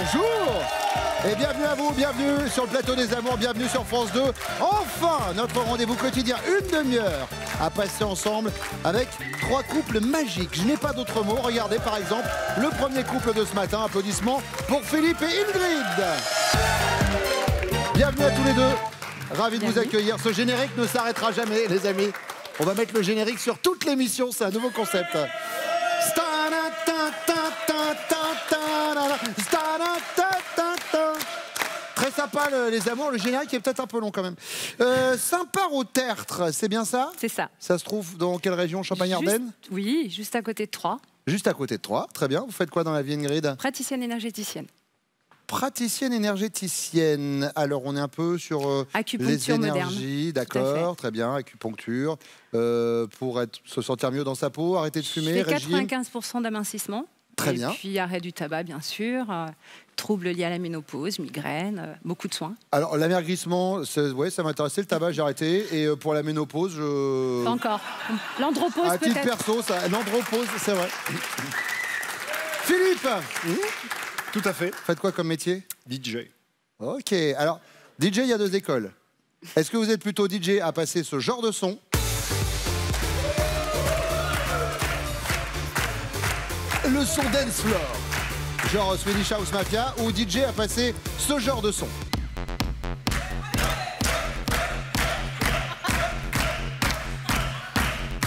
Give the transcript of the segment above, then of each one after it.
bonjour et bienvenue à vous, bienvenue sur le plateau des amours, bienvenue sur France 2. Enfin, notre rendez-vous quotidien, une demi-heure à passer ensemble avec trois couples magiques. Je n'ai pas d'autre mot. Regardez par exemple le premier couple de ce matin. Applaudissements pour Philippe et Ingrid. Bienvenue à tous les deux. Ravi de vous accueillir. Ce générique ne s'arrêtera jamais, les amis. On va mettre le générique sur toute l'émission. C'est un nouveau concept. Très sympa les amours, le générique est peut-être un peu long quand même. Saint-Par-au-Tertre, c'est bien ça? C'est ça. Ça se trouve dans quelle région? Champagne-Ardenne? Oui, juste à côté de Troyes. Juste à côté de Troyes, très bien. Vous faites quoi dans la vie, Ingrid? Praticienne énergéticienne. Praticienne énergéticienne. Alors on est un peu sur acupuncture les énergies, d'accord, très bien, acupuncture, pour se sentir mieux dans sa peau, arrêter de fumer, régime. 95% d'amincissement. Très bien. Et puis arrêt du tabac, bien sûr, troubles liés à la ménopause, migraine, beaucoup de soins. Alors l'amaigrissement, ouais, ça m'intéressait, le tabac j'ai arrêté, et pour la ménopause, je... Pas encore. L'andropause peut-être. À titre perso, l'andropause, c'est vrai. Philippe, tout à fait. Faites quoi comme métier? DJ. Ok, alors DJ, il y a deux écoles. Est-ce que vous êtes plutôt DJ à passer ce genre de son? Le son dance floor, genre Swedish House Mafia, ou DJ à passer ce genre de son?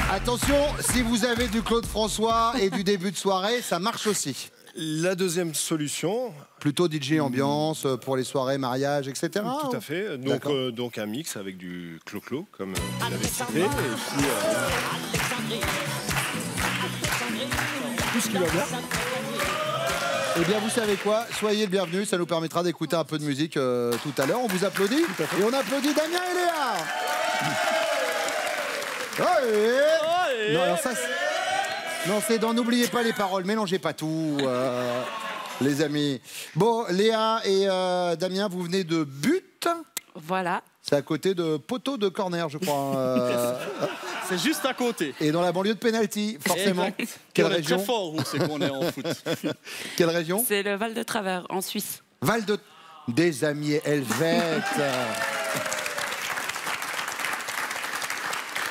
Attention, si vous avez du Claude François et du début de soirée, ça marche aussi. La deuxième solution... Plutôt DJ ambiance pour les soirées, mariages, etc. Tout à fait. Donc un mix avec du clo-clo, comme vous l'avez cité. Et puis, tout ce qui va bien. Eh bien, vous savez quoi? Soyez le bienvenu, ça nous permettra d'écouter un peu de musique tout à l'heure. On vous applaudit et on applaudit Damien et Léa. Ouais. Non, alors ça, non, c'est dans n'oubliez pas les paroles, mélangez pas tout, les amis. Bon, Léa et Damien, vous venez de Butte. Voilà. C'est à côté de Poteau de Corner, je crois. C'est juste à côté. Et dans la banlieue de Penalty, forcément. Exact. Quelle on est région? très fort, on sait qu'on est en foot. Quelle région? C'est le Val de Travers, en Suisse. Val de... Des amis helvètes.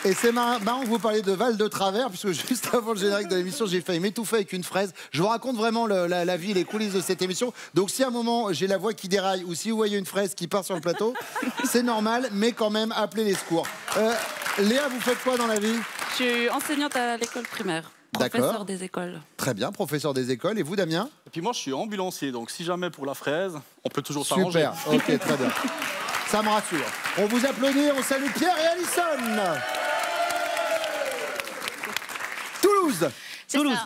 Et c'est marrant que vous parliez de Val de Travers, puisque juste avant le générique de l'émission, j'ai failli m'étouffer avec une fraise. Je vous raconte vraiment la vie, les coulisses de cette émission. Donc si à un moment, j'ai la voix qui déraille, ou si vous voyez une fraise qui part sur le plateau, c'est normal, mais quand même, appelez les secours. Léa, vous faites quoi dans la vie? Je suis enseignante à l'école primaire, professeur des écoles. Très bien, professeur des écoles. Et vous, Damien? Et puis moi, je suis ambulancier, donc si jamais pour la fraise, on peut toujours s'arranger. Super, ok, très bien. Ça me rassure. On vous applaudit, on salue Pierre et Alison. Toulouse. Toulouse.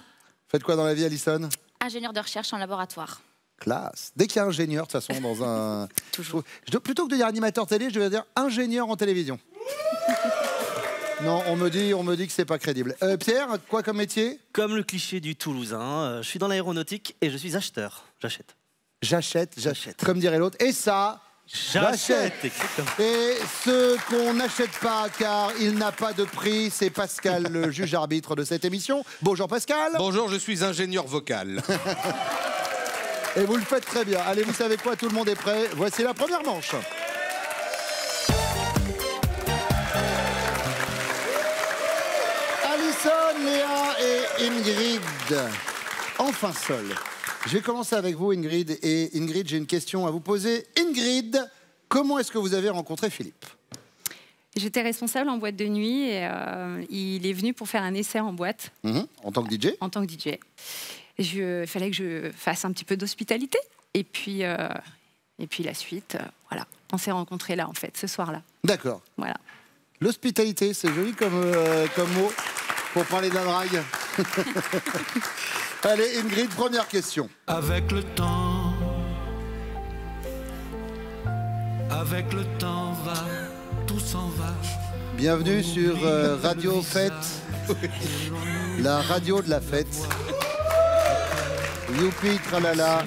Faites quoi dans la vie, Alison? Ingénieur de recherche en laboratoire. Classe. Dès qu'il y a ingénieur, de toute façon, dans un... Toujours. Plutôt que de dire animateur télé, je devrais dire ingénieur en télévision. Non, on me dit que c'est pas crédible. Pierre, quoi comme métier? Comme le cliché du Toulousain, je suis dans l'aéronautique et je suis acheteur. J'achète. J'achète. Comme dirait l'autre. Et ça, j'achète. Et ce qu'on n'achète pas, car il n'a pas de prix, c'est Pascal, le juge arbitre de cette émission. Bonjour Pascal. Bonjour, je suis ingénieur vocal. Et vous le faites très bien. Allez, vous savez quoi, tout le monde est prêt. Voici la première manche. Alison, Léa et Ingrid. Enfin seul. Je vais commencer avec vous, Ingrid. Et Ingrid, j'ai une question à vous poser. Ingrid, comment est-ce que vous avez rencontré Philippe? J'étais responsable en boîte de nuit et il est venu pour faire un essai en boîte. En tant que DJ? En tant que DJ. Il fallait que je fasse un petit peu d'hospitalité. Et puis la suite, voilà. On s'est rencontrés là, en fait, ce soir-là. D'accord. Voilà. L'hospitalité, c'est joli comme mot pour parler de la drague. Allez, Ingrid, première question. Avec le temps va, tout s'en va. Bienvenue sur Radio Fête, la radio de la fête. Youpi, tralala,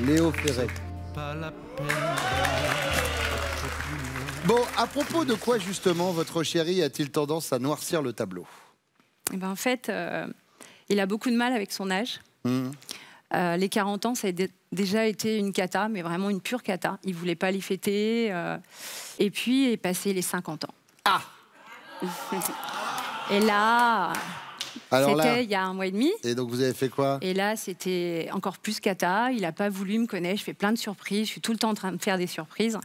Léo Ferret. Bon, à propos de quoi justement votre chéri a-t-il tendance à noircir le tableau? Eh ben, en fait, il a beaucoup de mal avec son âge. Les 40 ans, ça a déjà été une cata, mais vraiment une pure cata. Il voulait pas les fêter. Et puis est passé les 50 ans. Ah. Et là, Alors là, c'était il y a 1 mois et demi. et donc vous avez fait quoi? Et là, c'était encore plus cata. Il n'a pas voulu me connaître. Je fais plein de surprises. Je suis tout le temps en train de faire des surprises.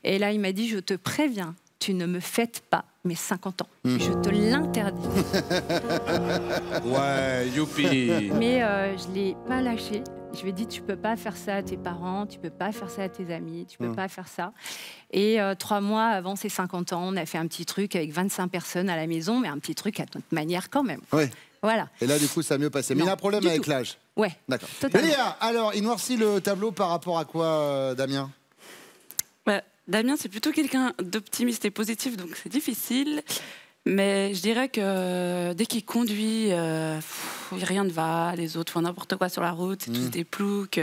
Et là, il m'a dit, je te préviens, tu ne me fêtes pas mes 50 ans. Je te l'interdis. Ouais, youpi. Mais je ne l'ai pas lâché. Je lui ai dit, tu peux pas faire ça à tes parents, tu peux pas faire ça à tes amis, tu peux pas faire ça. Et 3 mois avant ses 50 ans, on a fait un petit truc avec 25 personnes à la maison, mais un petit truc à notre manière quand même. Oui. Voilà. Et là, du coup, ça a mieux passé. Mais il y a un problème avec l'âge. Ouais. D'accord. Totalement. Léa, alors, il noircit le tableau par rapport à quoi, Damien? Damien, c'est plutôt quelqu'un d'optimiste et positif, donc c'est difficile. Mais je dirais que dès qu'il conduit, rien ne va. Les autres font n'importe quoi sur la route, c'est tous des ploucs.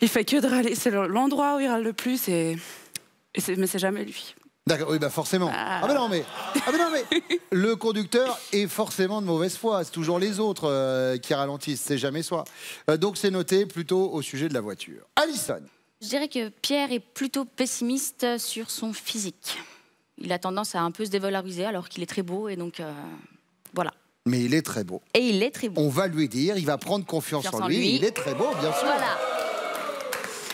Il fait que de râler. C'est l'endroit où il râle le plus, mais c'est jamais lui. D'accord, oui, bah forcément. Ah mais non, mais le conducteur est forcément de mauvaise foi. C'est toujours les autres qui ralentissent, c'est jamais soi. Donc c'est noté plutôt au sujet de la voiture. Alison. Je dirais que Pierre est plutôt pessimiste sur son physique. Il a tendance à un peu se dévaloriser alors qu'il est très beau et donc voilà. Mais il est très beau. Et il est très beau. On va lui dire, il va prendre confiance en lui. Il est très beau, bien sûr. Voilà.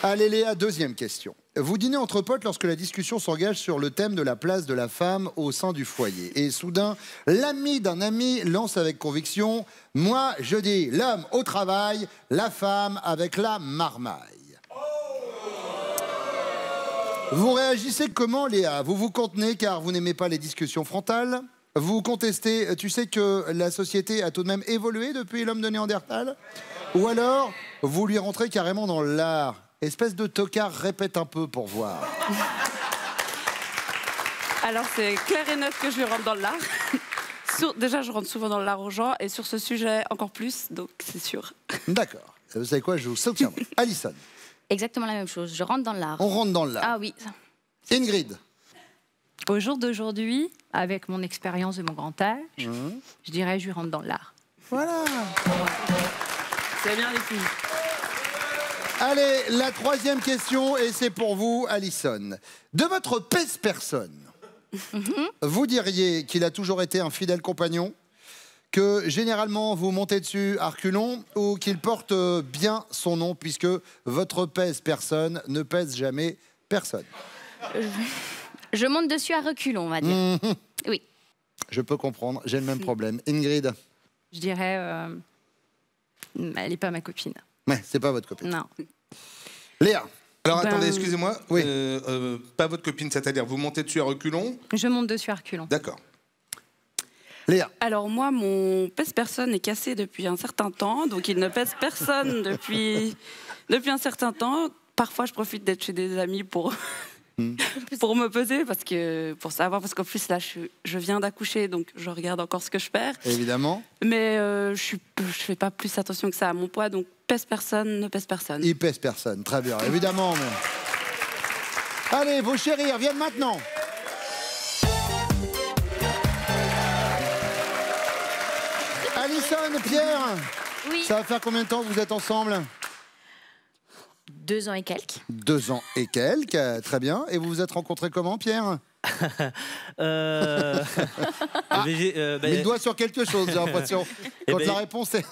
Allez Léa, deuxième question. Vous dînez entre potes lorsque la discussion s'engage sur le thème de la place de la femme au sein du foyer. Et soudain, l'ami d'un ami lance avec conviction « Moi, je dis l'homme au travail, la femme avec la marmaille ». Vous réagissez comment, Léa? Vous vous contenez car vous n'aimez pas les discussions frontales? Vous contestez, tu sais que la société a tout de même évolué depuis l'homme de Néandertal? Ou alors, vous lui rentrez carrément dans l'art? Espèce de tocard, répète un peu pour voir. Alors c'est clair et net que je rentre dans l'art. Déjà, je rentre souvent dans l'art aux gens, et sur ce sujet encore plus, donc c'est sûr. D'accord. Vous savez quoi, je vous soutiendrai. Alison. Exactement la même chose. Je rentre dans l'art. On rentre dans l'art. Ah oui. Ingrid. Au jour d'aujourd'hui, avec mon expérience de mon grand âge, je dirais je rentre dans l'art. Voilà. C'est bien les filles. Allez, la troisième question, et c'est pour vous, Alison. De votre pèse-personne, vous diriez qu'il a toujours été un fidèle compagnon, que généralement vous montez dessus à reculons, ou qu'il porte bien son nom, puisque votre pèse-personne ne pèse jamais personne? Je monte dessus à reculons, on va dire. Oui. Je peux comprendre, j'ai le même problème. Ingrid? Je dirais, elle n'est pas ma copine. Ouais, c'est pas votre copine. Non. Léa? Alors attendez, excusez-moi. Oui. Pas votre copine, c'est-à-dire vous montez dessus à reculons? Je monte dessus à reculons. D'accord. Léa? Alors moi, mon pèse-personne est cassé depuis un certain temps, donc il ne pèse personne depuis un certain temps. Parfois, je profite d'être chez des amis pour me peser, pour savoir, parce qu'en plus là, je viens d'accoucher, donc je regarde encore ce que je perds. Évidemment. Mais je fais pas plus attention que ça à mon poids, donc pèse personne, ne pèse personne. Il pèse personne, très bien, évidemment. Mais... Allez, vos chéris, reviennent maintenant. Alison, Pierre, Oui. ça va faire combien de temps que vous êtes ensemble? 2 ans et quelques. 2 ans et quelques, très bien. Et vous vous êtes rencontrés comment, Pierre? Mais il doit sur quelque chose, j'ai l'impression. Quand la réponse est...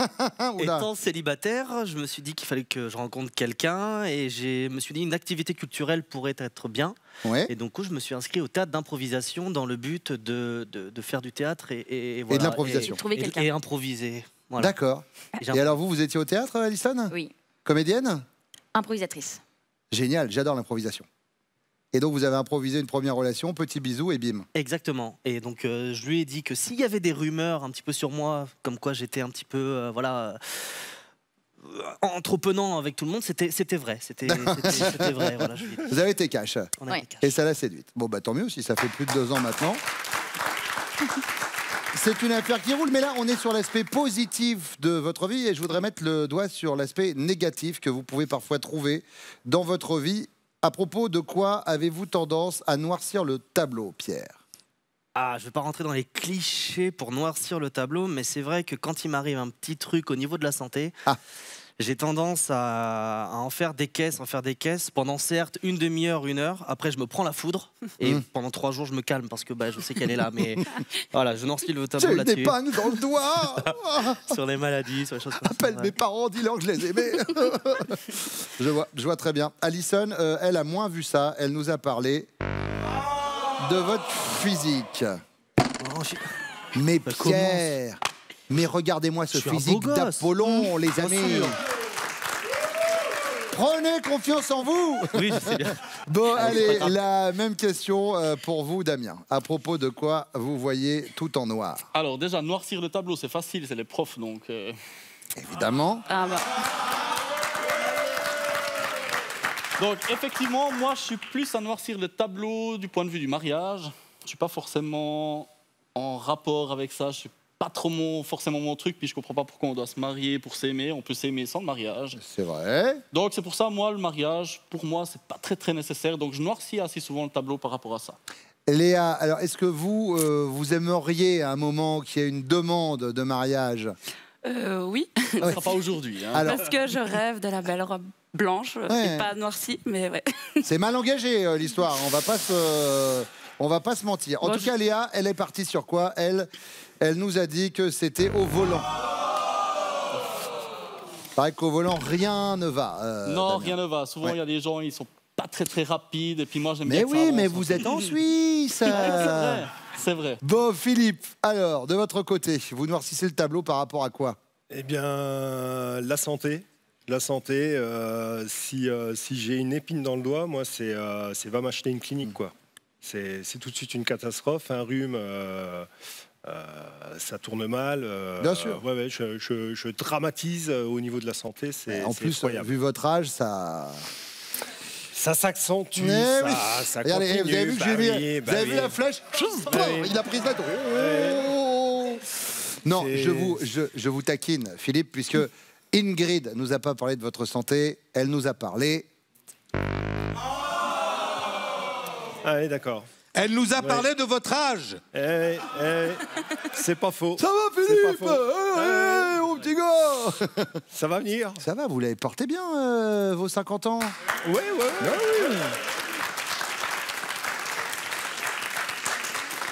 Étant célibataire, je me suis dit qu'il fallait que je rencontre quelqu'un et je me suis dit une activité culturelle pourrait être bien. Ouais. Et donc je me suis inscrit au théâtre d'improvisation dans le but de faire du théâtre et voilà, de l'improvisation. et improviser. Voilà. D'accord. Et alors vous étiez au théâtre, Alison? Oui. Comédienne? Improvisatrice. Génial, j'adore l'improvisation. Et donc vous avez improvisé une première relation, petit bisou et bim. Exactement. Et donc je lui ai dit que s'il y avait des rumeurs un petit peu sur moi, comme quoi j'étais un petit peu entreprenant avec tout le monde, c'était vrai. C'était vrai. Voilà, vous avez été cash. On a été cash. Et ça l'a séduite. Bon bah tant mieux si ça fait plus de 2 ans maintenant. C'est une affaire qui roule, mais là on est sur l'aspect positif de votre vie et je voudrais mettre le doigt sur l'aspect négatif que vous pouvez parfois trouver dans votre vie. À propos de quoi avez-vous tendance à noircir le tableau, Pierre? Ah, je ne vais pas rentrer dans les clichés pour noircir le tableau, mais c'est vrai que quand il m'arrive un petit truc au niveau de la santé, j'ai tendance à en faire des caisses, pendant certes une demi-heure, 1 heure. Après, je me prends la foudre et pendant 3 jours, je me calme parce que je sais qu'elle est là. Mais voilà, je noircis le tableau là-dessus. J'ai une épingle dans le doigt. Sur les maladies, sur les choses comme ça. Appelle mes parents, dis-leur que je les aimais. je vois très bien. Alison, elle a moins vu ça. Elle nous a parlé de votre physique. Mais Pierre, mais regardez-moi ce physique d'Apollon, les amis. Prenez confiance en vous. Oui, je sais bien. Bon, allez, la même question pour vous, Damien. À propos de quoi vous voyez tout en noir? Alors déjà, noircir le tableau, c'est facile, c'est les profs, donc... Évidemment. Donc effectivement, moi je suis plus à noircir le tableau du point de vue du mariage. Je suis pas forcément en rapport avec ça, je suis pas trop forcément mon truc, puis je comprends pas pourquoi on doit se marier pour s'aimer, on peut s'aimer sans le mariage. C'est vrai. Donc c'est pour ça, moi, le mariage, pour moi, c'est pas très nécessaire, donc je noircis assez souvent le tableau par rapport à ça. Léa, alors est-ce que vous aimeriez à un moment qu'il y ait une demande de mariage? Oui. Ça ne sera pas aujourd'hui. Hein. Parce que je rêve de la belle robe blanche, et pas noircie, mais ouais. C'est mal engagé l'histoire, on va pas se mentir. En tout cas, Léa, elle est partie sur quoi? Elle nous a dit que c'était au volant. Il paraît qu'au volant, rien ne va. Non, Damien. rien ne va. Souvent, il y a des gens, ils sont pas très rapides, et puis moi, j'aime bien. Mais que ça oui, avance. mais vous êtes en Suisse. C'est vrai. Bon, Philippe, alors, de votre côté, vous noircissez le tableau par rapport à quoi? Eh bien, la santé. La santé, si j'ai une épine dans le doigt, moi, c'est va m'acheter une clinique, quoi. C'est tout de suite une catastrophe. Un rhume, ça tourne mal. Bien sûr. Ouais, je dramatise au niveau de la santé. En plus, effroyable. vu votre âge, ça s'accentue, ça regardez, continue. vous avez vu que j'ai mis, vous avez vu la flèche? Il a pris la tête. Non, je vous taquine, Philippe, puisque Ingrid nous a pas parlé de votre santé, elle nous a parlé. Ah oui, d'accord. Elle nous a parlé de votre âge. C'est pas faux. Ça va, Philippe? Mon petit gars. Ça va venir. Ça va, vous l'avez porté bien, vos 50 ans? Oui.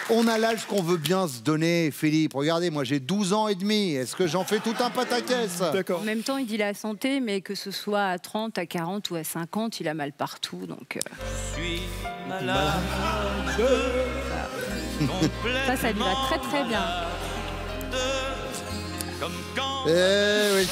On a l'âge qu'on veut bien se donner, Philippe. Regardez, moi j'ai 12 ans et demi. Est-ce que j'en fais tout un pataquès? D'accord. En même temps, il dit la santé, mais que ce soit à 30, à 40 ou à 50, il a mal partout. Donc, Je suis malade. ça lui va très bien. Comme quand Eh oui.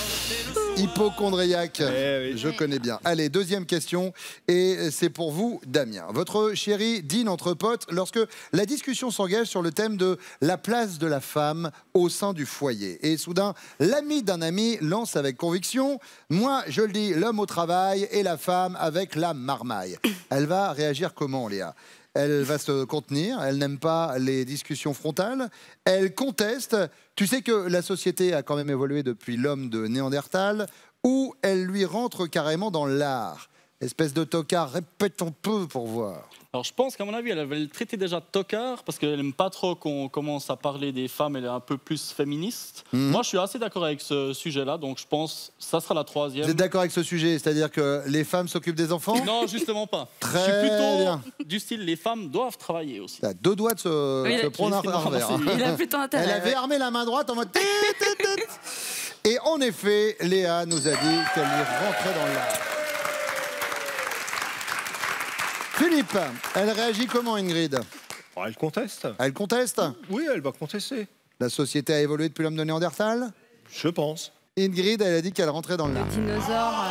Hypochondriaque, oui. je connais bien. Allez, deuxième question, et c'est pour vous, Damien. Votre chérie dîne entre potes lorsque la discussion s'engage sur le thème de la place de la femme au sein du foyer. Et soudain, l'ami d'un ami lance avec conviction: moi, je le dis, l'homme au travail et la femme avec la marmaille. Elle va réagir comment, Léa? Elle va se contenir, elle n'aime pas les discussions frontales, elle conteste. Tu sais que la société a quand même évolué depuis l'homme de Néandertal, ou elle lui rentre carrément dans l'art. Espèce de tocard, répète un peu pour voir. Alors je pense qu'à mon avis, elle avait le traité déjà de tocard, parce qu'elle n'aime pas trop qu'on commence à parler des femmes, elle est un peu plus féministe. Moi, je suis assez d'accord avec ce sujet-là, donc je pense que ça sera la troisième. Vous êtes d'accord avec ce sujet? C'est-à-dire que les femmes s'occupent des enfants? Non, justement pas. Très je suis plutôt bien. Du style, les femmes doivent travailler aussi. Il a 2 doigts de se prendre un revers. Il a plutôt intérêt. Elle avait armé la main droite en mode... Et en effet, Léa nous a dit qu'elle y rentrait dans l'art. Philippe, elle réagit comment, Ingrid? Oh, elle conteste. Elle conteste? Oui, elle va contester. La société a évolué depuis l'homme de Néandertal? Je pense. Ingrid, elle a dit qu'elle rentrait dans Le l'art. dinosaure.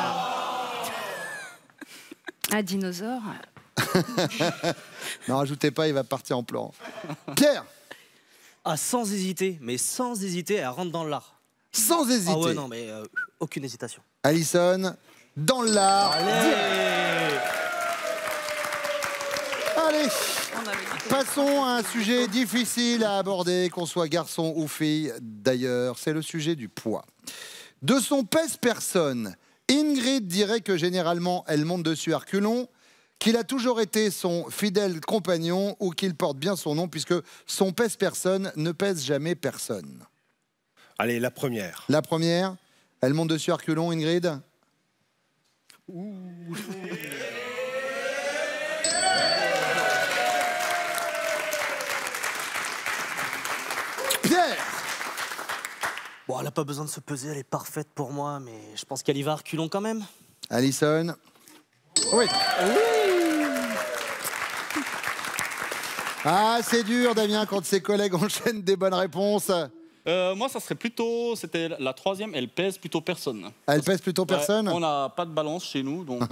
Un dinosaure. Non, rajoutez pas, il va partir en plan. Pierre, Ah, sans hésiter, elle rentre dans l'art. sans hésiter. Ah ouais, non, mais aucune hésitation. Alison, dans l'art. Allez, passons à un sujet difficile à aborder, qu'on soit garçon ou fille. D'ailleurs, c'est le sujet du poids. De son pèse-personne, Ingrid dirait que généralement, elle monte dessus à reculons, qu'il a toujours été son fidèle compagnon ou qu'il porte bien son nom puisque son pèse-personne ne pèse jamais personne. Allez, la première. La première, Elle monte dessus à reculons, Ingrid. Pierre. Bon, elle n'a pas besoin de se peser, elle est parfaite pour moi, mais je pense qu'elle y va à reculons quand même. Alison. Oui. Ah, c'est dur, Damien, quand ses collègues enchaînent des bonnes réponses. Moi, ça serait plutôt, c'était la troisième, elle pèse plutôt personne. Elle pèse plutôt personne. On n'a pas de balance chez nous, donc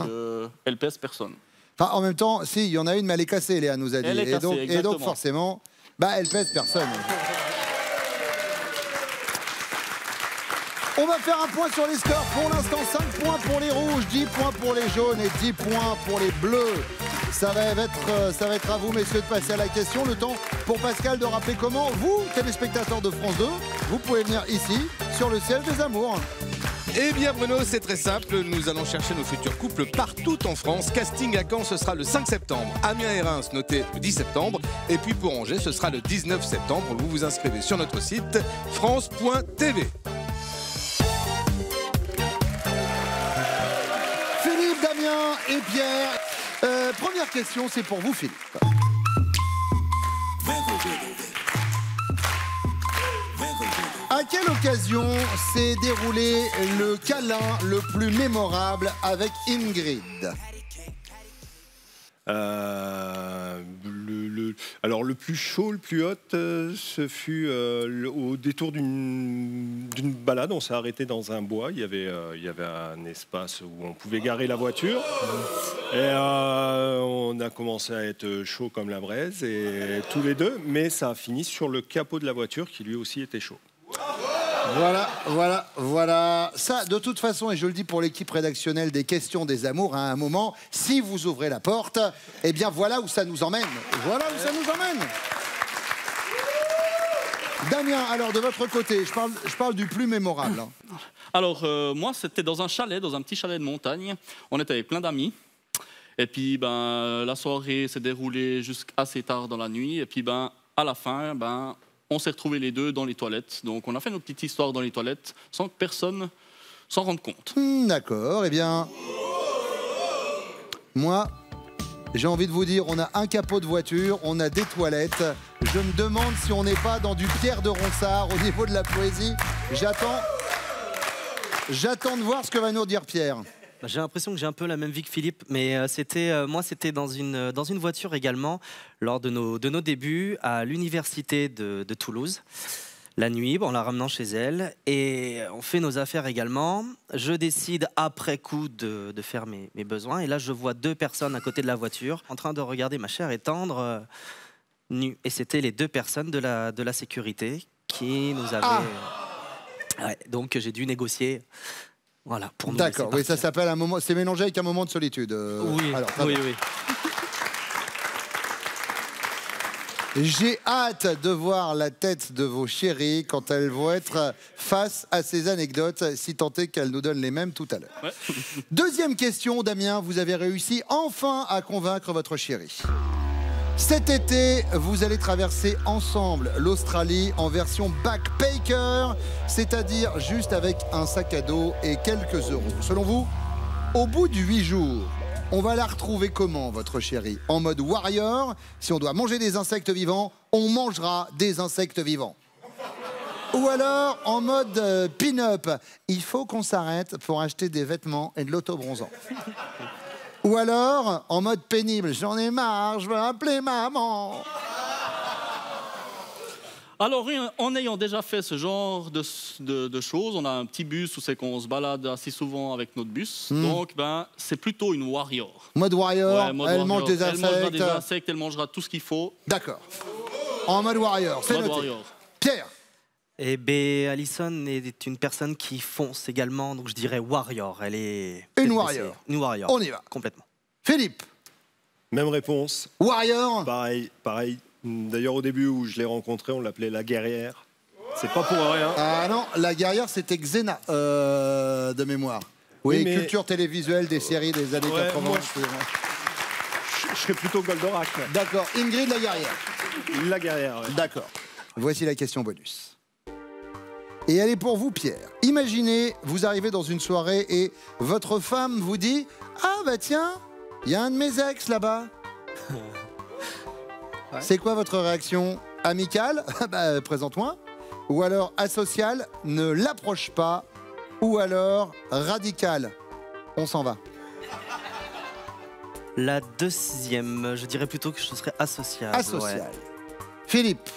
elle pèse personne. Enfin, en même temps, si, il y en a une, mais elle est cassée, Léa nous a dit. Elle est cassée, et donc forcément, bah, elle pèse personne. On va faire un point sur les scores. Pour l'instant, 5 points pour les rouges, 10 points pour les jaunes et 10 points pour les bleus. Ça va être à vous, messieurs, de passer à la question. Le temps pour Pascal de rappeler comment, vous, téléspectateurs de France 2, vous pouvez venir ici, sur le siège des amours. Eh bien Bruno, c'est très simple, nous allons chercher nos futurs couples partout en France. Casting à Caen, ce sera le 5 septembre. Amiens et Reims, notez le 10 septembre. Et puis pour Angers, ce sera le 19 septembre. Vous vous inscrivez sur notre site france.tv. Philippe, Damien et Pierre. Première question, c'est pour vous, Philippe. À quelle occasion s'est déroulé le câlin le plus mémorable avec Ingrid? Alors le plus chaud, le plus hot, ce fut au détour d'une balade. On s'est arrêté dans un bois. Il y avait un espace où on pouvait garer la voiture. Et on a commencé à être chaud comme la braise, et tous les deux. Mais ça a fini sur le capot de la voiture qui lui aussi était chaud. Voilà. Ça, de toute façon, et je le dis pour l'équipe rédactionnelle des questions des amours, à un moment, si vous ouvrez la porte, eh bien voilà où ça nous emmène. Damien, alors de votre côté, je parle du plus mémorable. Hein. Alors, moi, c'était dans un chalet, dans un petit chalet de montagne. On était avec plein d'amis. Et puis, la soirée s'est déroulée jusqu'à assez tard dans la nuit. Et puis, à la fin, on s'est retrouvés les deux dans les toilettes. Donc, on a fait notre petite histoire dans les toilettes sans que personne s'en rende compte. D'accord, eh bien... Moi, j'ai envie de vous dire, on a un capot de voiture, on a des toilettes. Je me demande si on n'est pas dans du Pierre de Ronsard au niveau de la poésie. J'attends de voir ce que va nous dire Pierre. J'ai l'impression que j'ai un peu la même vie que Philippe, mais moi c'était dans une voiture également, lors de nos débuts à l'université de Toulouse. La nuit, en la ramenant chez elle, et on fait nos affaires également. Je décide après coup de faire mes besoins, et là je vois deux personnes à côté de la voiture en train de regarder ma chère et tendre nue. Et c'était les deux personnes de la sécurité qui nous avaient... Ouais, donc j'ai dû négocier. Voilà, pour nous. D'accord, oui, ça s'appelle un moment, c'est mélangé avec un moment de solitude. Oui, alors, oui. J'ai hâte de voir la tête de vos chéris quand elles vont être face à ces anecdotes, si tant est qu'elles nous donnent les mêmes tout à l'heure. Ouais. Deuxième question, Damien, vous avez réussi enfin à convaincre votre chéri. Cet été, vous allez traverser ensemble l'Australie en version backpacker, c'est-à-dire juste avec un sac à dos et quelques euros. Selon vous, au bout de 8 jours, on va la retrouver comment, votre chérie? En mode warrior, si on doit manger des insectes vivants, on mangera des insectes vivants. Ou alors en mode pin-up, il faut qu'on s'arrête pour acheter des vêtements et de l'autobronzant. Ou alors, en mode pénible, j'en ai marre, je veux appeler maman. Alors, en ayant déjà fait ce genre de choses, on a un petit bus où c'est qu'on se balade assez souvent avec notre bus. Donc, c'est plutôt une warrior. Mode warrior, ouais, elle mange des insectes. Elle mangera des insectes, elle mangera tout ce qu'il faut. D'accord. En mode warrior, c'est noté. Warrior. Pierre. Eh bien, Alison est une personne qui fonce également, donc je dirais warrior. Elle est... Une warrior. Une warrior. On y va. Complètement. Philippe. Même réponse. Warrior. Pareil. D'ailleurs, au début où je l'ai rencontrée, on l'appelait la guerrière. C'est pas pour rien. Ah non, la guerrière, c'était Xena, de mémoire. Oui, mais... culture télévisuelle des séries des années 80. Moi, je serais plutôt Goldorak. D'accord. Ingrid, la guerrière. La guerrière, ouais. D'accord. Voici la question bonus. Et elle est pour vous, Pierre. Imaginez, vous arrivez dans une soirée et votre femme vous dit « Ah bah tiens, il y a un de mes ex là-bas. » C'est quoi votre réaction? Amicale? Bah, présente-moi. Ou alors asociale? Ne l'approche pas. Ou alors radicale? On s'en va. La deuxième, je dirais plutôt que je serais asocial. Asocial. Ouais. Philippe?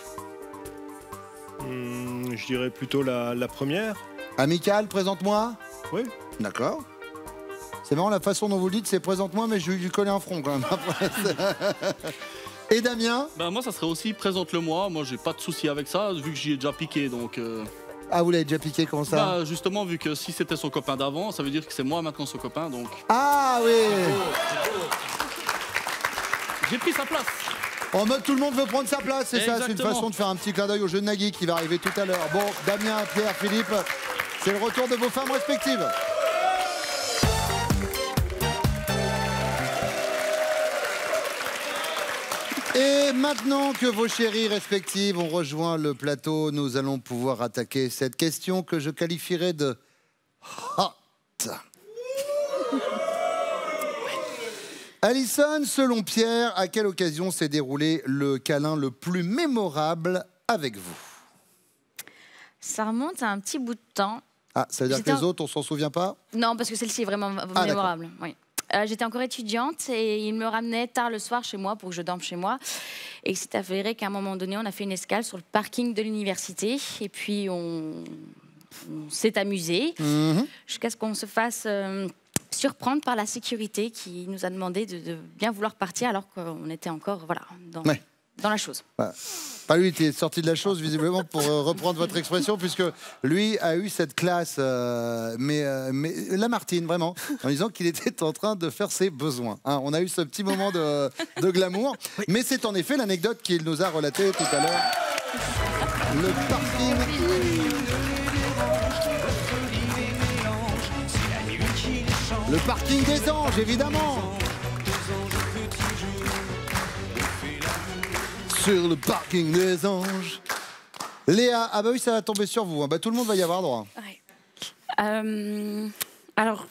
Je dirais plutôt la première. Amical, présente-moi. Oui. D'accord. C'est marrant la façon dont vous le dites, c'est présente-moi, mais je lui connais un front quand même. Et Damien? Ben, moi, ça serait aussi présente-le-moi. Moi, j'ai pas de souci avec ça, vu que j'y ai déjà piqué. Donc, Ah, vous l'avez déjà piqué, comment ça? bah, justement, vu que si c'était son copain d'avant, ça veut dire que c'est moi maintenant son copain. Donc, Ah oui. j'ai pris sa place. En mode tout le monde veut prendre sa place, c'est ça, c'est une Exactement. façon de faire un petit clin d'œil au jeu de Nagui qui va arriver tout à l'heure. Bon, Damien, Pierre, Philippe, c'est le retour de vos femmes respectives. Et maintenant que vos chéries respectives ont rejoint le plateau, nous allons pouvoir attaquer cette question que je qualifierais de hot. Alison, selon Pierre, à quelle occasion s'est déroulé le câlin le plus mémorable avec vous? Ça remonte à un petit bout de temps. Ah, ça veut dire que J'étais les autres, on s'en souvient pas? Non, parce que celle-ci est vraiment Ah, mémorable. Oui. J'étais encore étudiante et il me ramenait tard le soir chez moi pour que je dorme chez moi. Et il s'est avéré qu'à un moment donné, on a fait une escale sur le parking de l'université. Et puis, on s'est amusé jusqu'à ce qu'on se fasse surprendre par la sécurité qui nous a demandé de bien vouloir partir alors qu'on était encore voilà, dans la chose. Voilà. Pas lui, il était sorti de la chose visiblement pour reprendre votre expression, puisque lui a eu cette classe, mais Lamartine vraiment, en disant qu'il était en train de faire ses besoins. Hein, on a eu ce petit moment de glamour, mais c'est en effet l'anecdote qu'il nous a relatée tout à l'heure. Le parking. Le parking des anges, évidemment. Sur le parking des anges. Léa, ah bah oui, ça va tomber sur vous. Hein. Bah, tout le monde va y avoir droit. Ouais. Alors,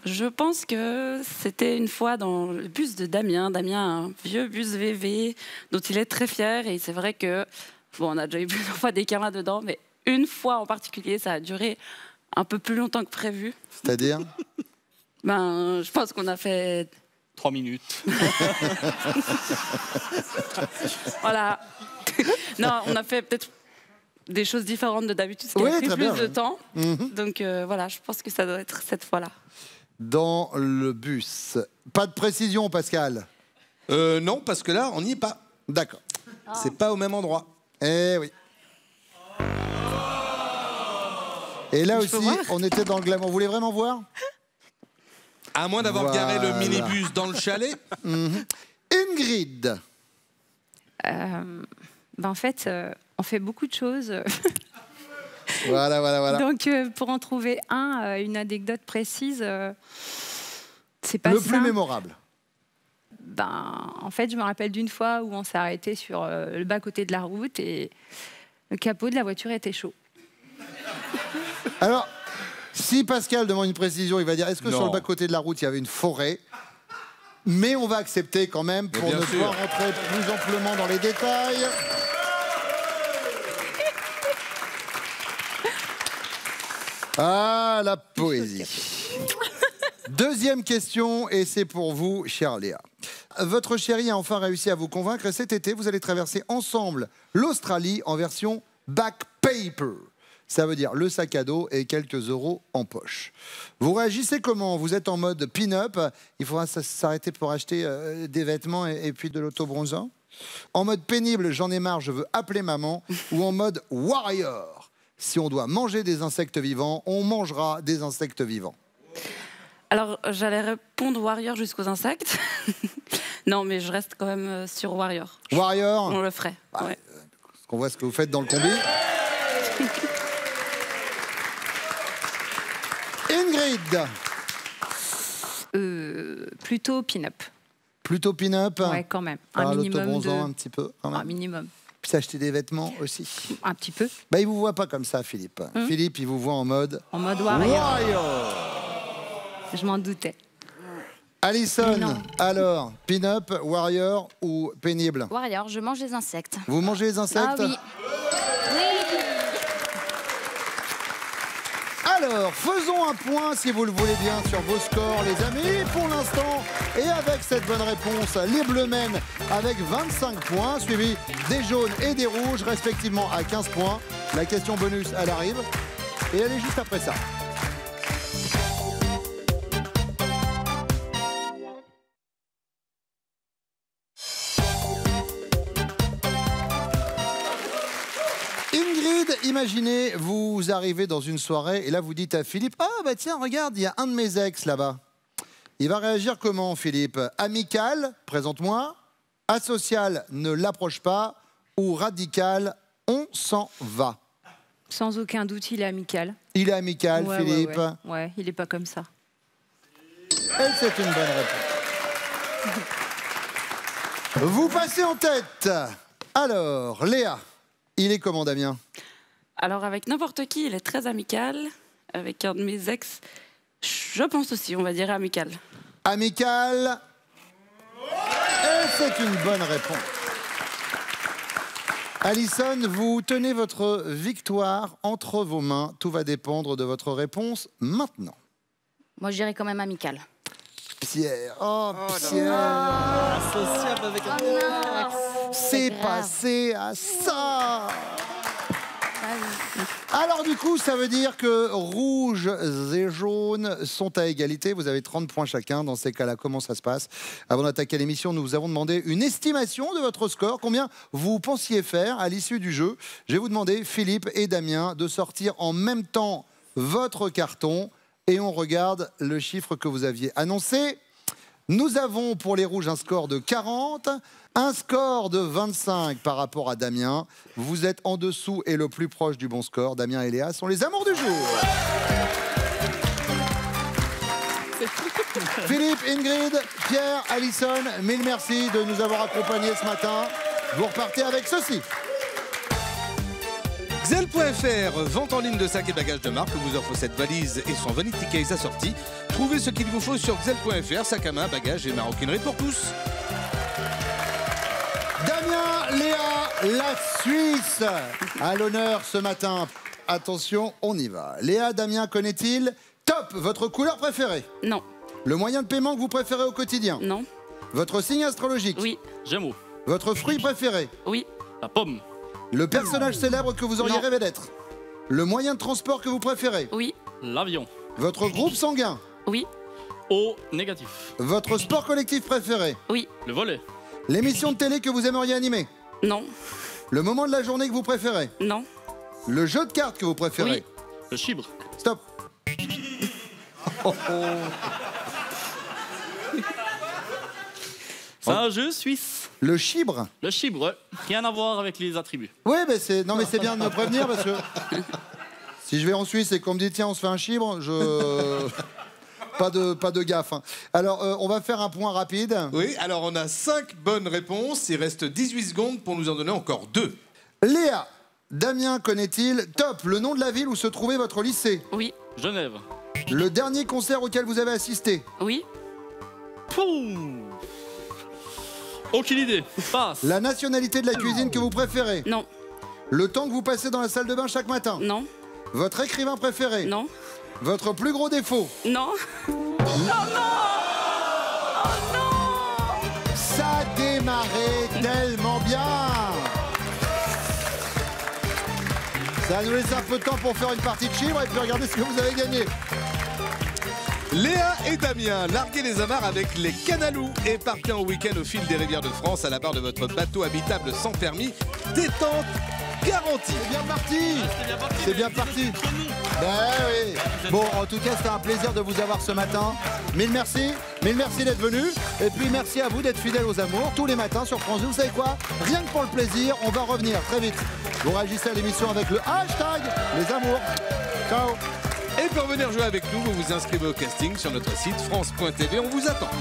je pense que c'était une fois dans le bus de Damien. Damien a un vieux bus VV dont il est très fier. Et c'est vrai que, bon, on a déjà eu plusieurs fois des câlins dedans, mais une fois en particulier, ça a duré un peu plus longtemps que prévu. C'est-à-dire? Ben, je pense qu'on a fait 3 minutes. Voilà. Non, on a fait peut-être des choses différentes de d'habitude, ce qui Oui, a pris très plus bien, de oui. temps. Donc voilà, je pense que ça doit être cette fois-là. Dans le bus. Pas de précision, Pascal? Non, parce que là, on n'y est pas. D'accord. C'est pas au même endroit. Eh oui. Et là Je peux aussi, voir on était dans le glamour. Vous voulez vraiment voir? À moins d'avoir Voilà. garé le minibus dans le chalet. Ingrid. Ben en fait, on fait beaucoup de choses. Voilà. Donc, pour en trouver une anecdote précise, c'est pas Le simple. plus mémorable. Ben, en fait, je me rappelle d'une fois où on s'est arrêté sur le bas-côté de la route et le capot de la voiture était chaud. Alors, si Pascal demande une précision, il va dire est-ce que Non. sur le bas-côté de la route, il y avait une forêt? Mais on va accepter quand même pour Mais bien ne sûr. pas rentrer plus amplement dans les détails. Ah, la poésie. Deuxième question, et c'est pour vous, chère Léa. Votre chérie a enfin réussi à vous convaincre et cet été, vous allez traverser ensemble l'Australie en version backpaper. Ça veut dire le sac à dos et quelques euros en poche. Vous réagissez comment? Vous êtes en mode pin-up, il faudra s'arrêter pour acheter des vêtements et puis de l'autobronzant. En mode pénible, j'en ai marre, je veux appeler maman. Ou en mode warrior, si on doit manger des insectes vivants, on mangera des insectes vivants. Alors, j'allais répondre Warrior jusqu'aux insectes. Non, mais je reste quand même sur Warrior. Warrior, On le ferait. Bah, ouais. qu'on voit ce que vous faites dans le combi. Ingrid, Plutôt pin-up. plutôt pin-up. Ouais, quand même. Un minimum de... l'autobronzant un petit peu, quand même. Un minimum. acheter des vêtements aussi? Un petit peu. Bah, il vous voit pas comme ça, Philippe. Philippe, il vous voit en mode... En mode warrior. Warrior. Je m'en doutais. Alison, Non. alors, pin-up, warrior ou pénible? Warrior, je mange des insectes. Vous mangez les insectes? Ah oui. Alors, faisons un point, si vous le voulez bien, sur vos scores, les amis. Pour l'instant, et avec cette bonne réponse, les Bleus mènent avec 25 points, suivis des jaunes et des rouges, respectivement à 15 points. La question bonus, elle arrive, et elle est juste après ça. Ingrid, imaginez, vous arrivez dans une soirée et là vous dites à Philippe, « Ah bah tiens, regarde, il y a un de mes ex là-bas. » Il va réagir comment, Philippe? Amical, présente-moi. Asocial, ne l'approche pas. Ou radical, on s'en va. Sans aucun doute, il est amical. Il est amical, Ouais, Philippe. Ouais, il est pas comme ça. Et c'est une bonne réponse. Vous passez en tête. Alors, Léa, il est comment, Damien? Alors, avec n'importe qui, il est très amical. Avec un de mes ex, je pense aussi, on va dire amical. Amical. Et c'est une bonne réponse. Alison, vous tenez votre victoire entre vos mains. Tout va dépendre de votre réponse maintenant. Moi, je dirais quand même amical. Pierre, oh Pierre, Associable avec un... Oh non, c'est grave. passé à ça. Alors du coup, ça veut dire que rouges et jaunes sont à égalité. Vous avez 30 points chacun. Dans ces cas-là, comment ça se passe? Avant d'attaquer l'émission, nous vous avons demandé une estimation de votre score. Combien vous pensiez faire à l'issue du jeu? Je vais vous demander, Philippe et Damien, de sortir en même temps votre carton. Et on regarde le chiffre que vous aviez annoncé. Nous avons pour les rouges un score de 40, un score de 25 par rapport à Damien. Vous êtes en dessous et le plus proche du bon score. Damien et Léa sont les amours du jour. Philippe, Ingrid, Pierre, Alison, mille merci de nous avoir accompagnés ce matin. Vous repartez avec ceci. Xel.fr, vente en ligne de sacs et bagages de marque, vous offre cette valise et son vanity case assorti. Trouvez ce qu'il vous faut sur Xel.fr, sac à main, bagages et maroquinerie pour tous. Damien, Léa, la Suisse à l'honneur ce matin. Attention, on y va. Léa, Damien, connaît-il? Top, votre couleur préférée? Non. Le moyen de paiement que vous préférez au quotidien? Non. Votre signe astrologique? Oui. Gémeaux. Votre fruit préféré? Oui. La pomme. Le personnage célèbre que vous auriez Non. rêvé d'être? Le moyen de transport que vous préférez? Oui. L'avion. Votre groupe sanguin? Oui. O négatif. Votre sport collectif préféré? Oui. Le volet. L'émission de télé que vous aimeriez animer? Non. Le moment de la journée que vous préférez? Non. Le jeu de cartes que vous préférez? Oui. Le chibre. Stop. C'est un jeu suisse. Le chibre? Le chibre, ouais. Rien à voir avec les attributs. Oui, mais c'est non, mais c'est bien de me prévenir parce que si je vais en Suisse et qu'on me dit tiens on se fait un chibre, je pas de gaffe. Hein. Alors on va faire un point rapide. Oui, alors on a 5 bonnes réponses, il reste 18 secondes pour nous en donner encore 2. Léa, Damien connaît-il? Top, le nom de la ville où se trouvait votre lycée? Oui. Genève. Le dernier concert auquel vous avez assisté? Oui. Pouh. Aucune idée. Passe. La nationalité de la cuisine que vous préférez? Non. Le temps que vous passez dans la salle de bain chaque matin? Non. Votre écrivain préféré? Non. Votre plus gros défaut? Non. Ça démarrait tellement bien. Ça va nous laisser un peu de temps pour faire une partie de chibre et puis regardez ce que vous avez gagné. Léa et Damien, larguez les amarres avec les Canalous et partez en week-end au fil des rivières de France à la barre de votre bateau habitable sans permis. Détente garantie. C'est bien parti. C'est bien parti. Ben oui. Bon, en tout cas, c'était un plaisir de vous avoir ce matin. Mille merci d'être venus. Et puis merci à vous d'être fidèles aux amours tous les matins sur France 2. Vous savez quoi? Rien que pour le plaisir, on va revenir très vite. Vous réagissez à l'émission avec le hashtag les amours. Ciao. Et pour venir jouer avec nous, vous vous inscrivez au casting sur notre site France.tv. On vous attend.